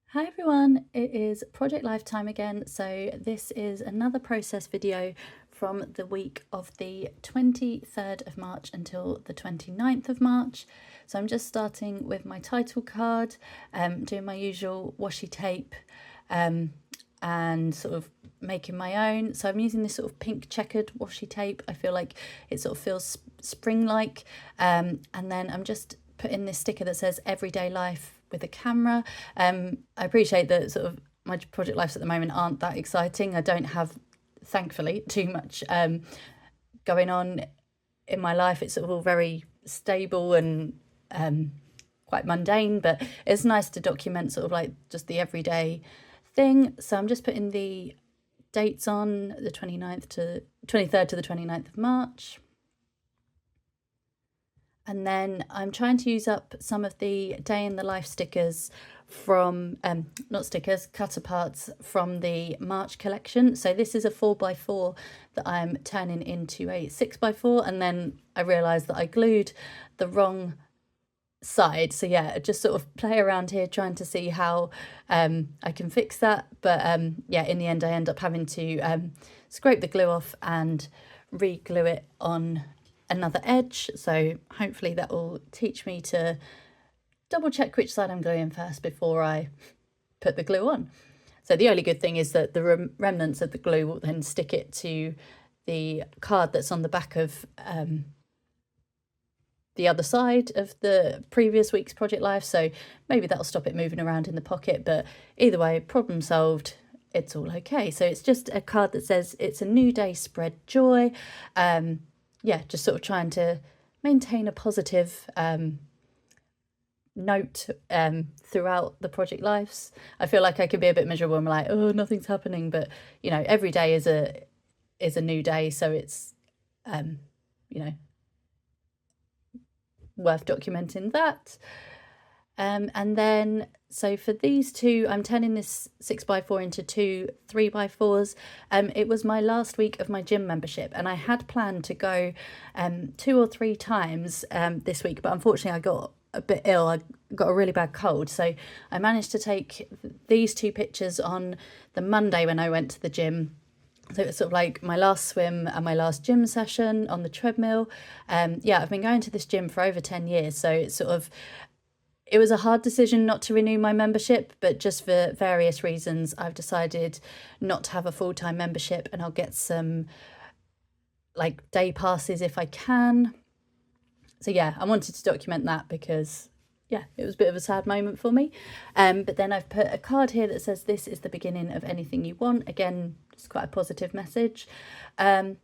Hi everyone, it is Project Life time again. So this is another process video from the week of the 23rd of March until the 29th of March. So I'm just starting with my title card, doing my usual washi tape and sort of making my own. So I'm using this sort of pink checkered washi tape. I feel like it sort of feels spring-like. And then I'm just putting this sticker that says Everyday Life with a camera. I appreciate that sort of my project lives at the moment aren't that exciting. I don't have, thankfully, too much going on in my life. It's sort of all very stable and quite mundane, but it's nice to document sort of like just the everyday thing. So I'm just putting the dates on the 23rd to the 29th of March. And then I'm trying to use up some of the day in the life stickers from, not stickers, cut aparts from the March collection. So this is a 4x4 that I'm turning into a 6x4. And then I realised that I glued the wrong side. So yeah, just sort of play around here trying to see how I can fix that. But yeah, in the end, I end up having to scrape the glue off and re-glue it on another edge. So hopefully that will teach me to double check which side I'm gluing first before I put the glue on. So the only good thing is that the remnants of the glue will then stick it to the card that's on the back of the other side of the previous week's project life. So maybe that'll stop it moving around in the pocket, but either way, problem solved. It's all okay. So it's just a card that says it's a new day, spread joy. Yeah, just sort of trying to maintain a positive note throughout the project lives. I feel like I could be a bit miserable and like, oh, nothing's happening, but you know, every day is a new day, so it's you know, worth documenting that. And then, so for these two, I'm turning this 6x4 into two 3x4s. It was my last week of my gym membership, and I had planned to go 2 or 3 times this week, but unfortunately I got a bit ill. I got a really bad cold, so I managed to take these 2 pictures on the Monday when I went to the gym. So it's sort of like my last swim and my last gym session on the treadmill. Yeah, I've been going to this gym for over 10 years, so it's sort of, it was a hard decision not to renew my membership, but just for various reasons, I've decided not to have a full-time membership, and I'll get some like day passes if I can. So yeah, I wanted to document that because yeah, it was a bit of a sad moment for me. But then I've put a card here that says, this is the beginning of anything you want. Again, it's quite a positive message. So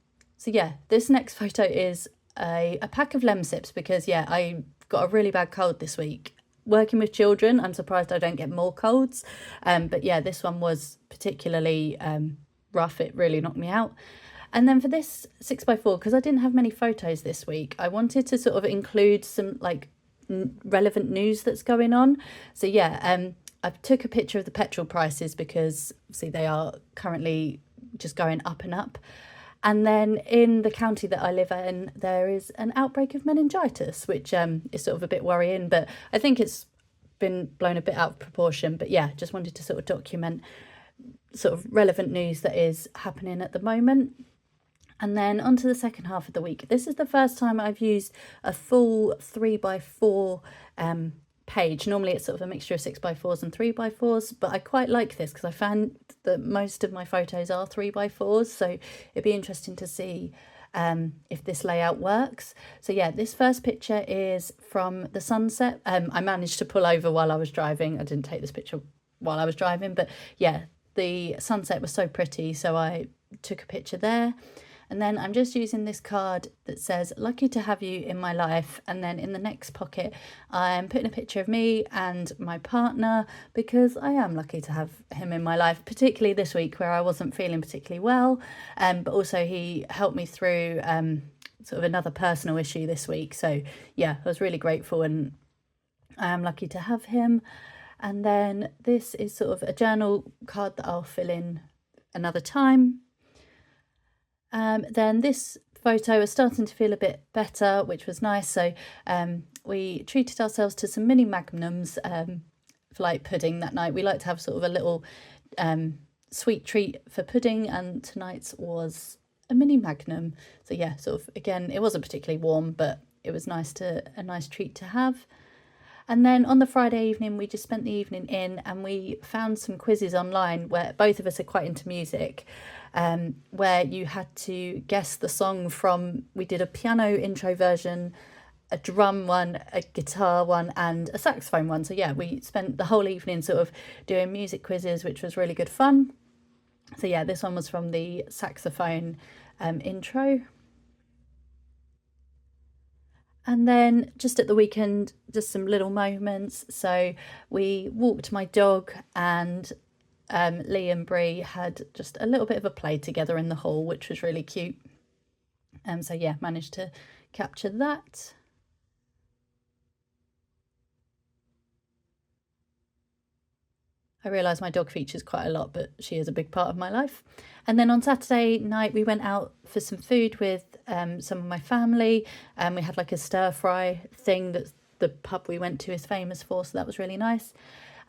yeah, this next photo is a pack of Lemsips because yeah, I got a really bad cold this week. Working with children, I'm surprised I don't get more colds. But yeah, this one was particularly rough. It really knocked me out. And then for this 6x4, because I didn't have many photos this week, I wanted to sort of include some like relevant news that's going on. So yeah, I took a picture of the petrol prices because see they are currently just going up and up. And then in the county that I live in, there is an outbreak of meningitis, which is sort of a bit worrying, but I think it's been blown a bit out of proportion. But yeah, just wanted to sort of document sort of relevant news that is happening at the moment. And then on to the second half of the week. This is the first time I've used a full 3x4 page. Normally it's sort of a mixture of 6x4s and 3x4s, but I quite like this because I found that most of my photos are 3x4s, so it'd be interesting to see if this layout works. So yeah, this first picture is from the sunset. I managed to pull over while I was driving. I didn't take this picture while I was driving, but yeah, the sunset was so pretty, so I took a picture there. And then I'm just using this card that says, lucky to have you in my life. And then in the next pocket, I'm putting a picture of me and my partner because I am lucky to have him in my life, particularly this week where I wasn't feeling particularly well. But also he helped me through sort of another personal issue this week. So yeah, I was really grateful and I am lucky to have him. And then this is sort of a journal card that I'll fill in another time. Then this photo was starting to feel a bit better, which was nice. So we treated ourselves to some mini magnums for like pudding that night. We like to have sort of a little sweet treat for pudding, and tonight's was a mini magnum. So yeah, sort of, again, it wasn't particularly warm, but it was a nice treat to have. And then on the Friday evening, we just spent the evening in, and we found some quizzes online where both of us are quite into music, where you had to guess the song from, we did a piano intro version, a drum one, a guitar one, and a saxophone one. So yeah, we spent the whole evening sort of doing music quizzes, which was really good fun. So yeah, this one was from the saxophone intro. And then just at the weekend, just some little moments. So we walked my dog, and Lee and Bree had just a little bit of a play together in the hall, which was really cute. So yeah, managed to capture that. I realise my dog features quite a lot, but she is a big part of my life. And then on Saturday night, we went out for some food with some of my family. We had like a stir fry thing that the pub we went to is famous for, so that was really nice.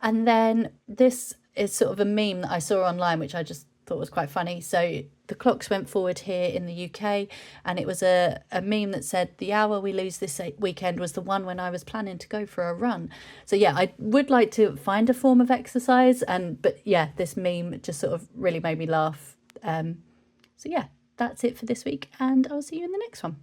And then this is sort of a meme that I saw online, which I just thought was quite funny. So the clocks went forward here in the UK, and it was a meme that said the hour we lose this weekend was the one when I was planning to go for a run. So yeah, I would like to find a form of exercise, but yeah, this meme just sort of really made me laugh. So yeah, that's it for this week, and I'll see you in the next one.